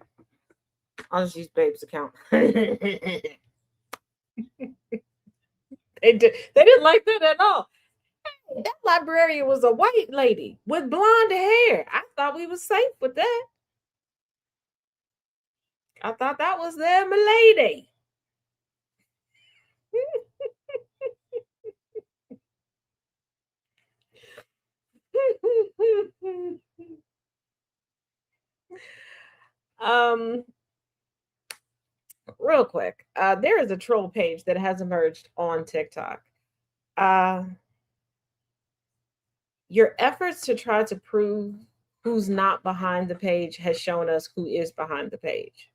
I'll just use Babe's account. They didn't like that at all. Hey, that librarian was a white lady with blonde hair. I thought we was safe with that. I thought that was their milady. real quick. There is a troll page that has emerged on TikTok. Your efforts to try to prove who's not behind the page has shown us who is behind the page.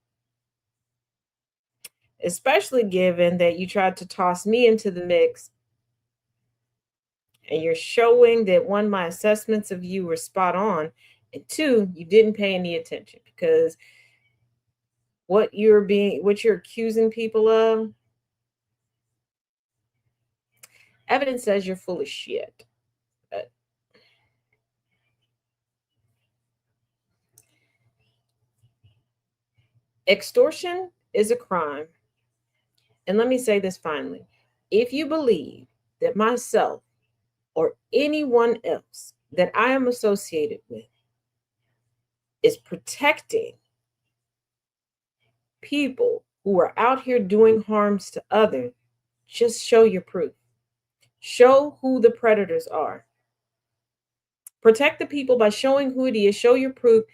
Especially given that you tried to toss me into the mix and you're showing that one, my assessments of you were spot on, and two, you didn't pay any attention because what you're accusing people of, evidence says you're full of shit. Extortion is a crime. And let me say this finally. If you believe that myself or anyone else that I am associated with is protecting people who are out here doing harms to others, just show your proof. Show who the predators are. Protect the people by showing who it is. Show your proof.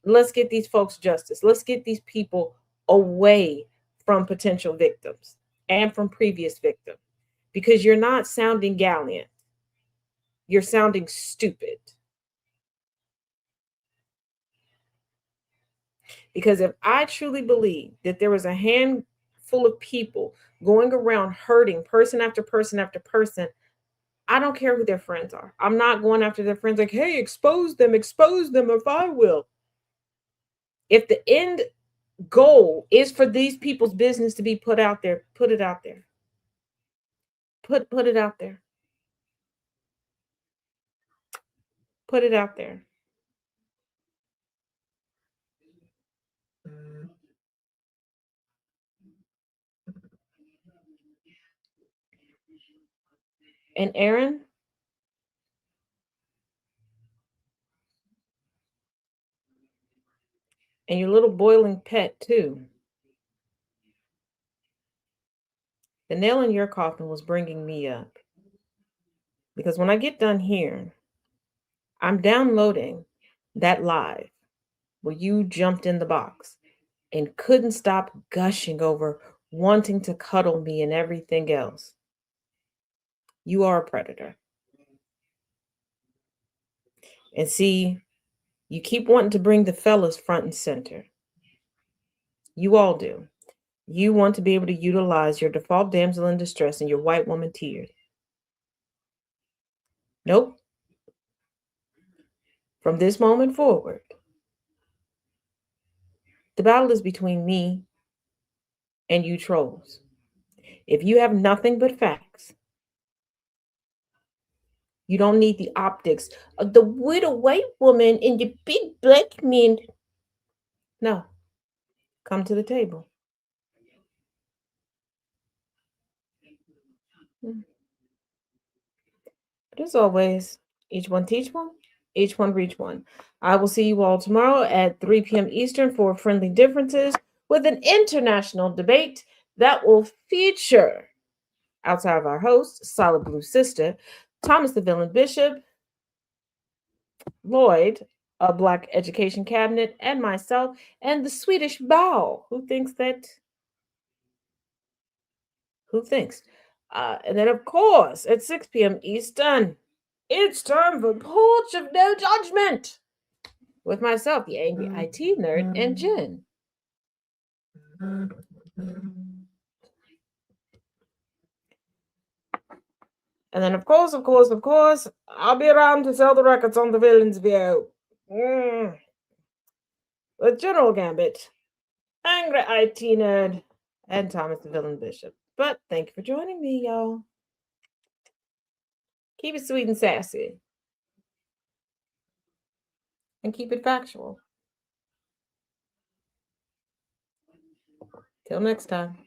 Let's get these folks justice. Let's get these people away from potential victims and from previous victims, because you're not sounding gallant. You're sounding stupid. Because if I truly believe that there was a handful of people going around hurting person after person after person, I don't care who their friends are. I'm not going after their friends like, hey, expose them if I will. If the end goal is for these people's business to be put out there, put it out there. Put it out there. Put it out there. And Aaron, and your little boiling pet too. The nail in your coffin was bringing me up. Because when I get done here, I'm downloading that live where you jumped in the box and couldn't stop gushing over wanting to cuddle me and everything else. You are a predator. And see, you keep wanting to bring the fellas front and center. You all do. You want to be able to utilize your default damsel in distress and your white woman tears. Nope. From this moment forward, the battle is between me and you trolls. If you have nothing but facts, you don't need the optics of the little white woman and the big black man. No. Come to the table. But as always, each one teach one, each one reach one. I will see you all tomorrow at 3 p.m. Eastern for Friendly Differences with an international debate that will feature, outside of our host, Solid Blue Sister, Thomas the Villain Bishop, Lloyd, a Black Education Cabinet, and myself, and the Swedish Bow, who thinks. And then, of course, at 6 p.m. Eastern, it's time for Porch of No Judgment with myself, the Angry IT Nerd, and Jen. And then, of course, I'll be around to sell the records on the Villain's View. With General Gambit, Angry IT Nerd, and Thomas the Villain Bishop. But thank you for joining me, y'all. Keep it sweet and sassy. And keep it factual. Till next time.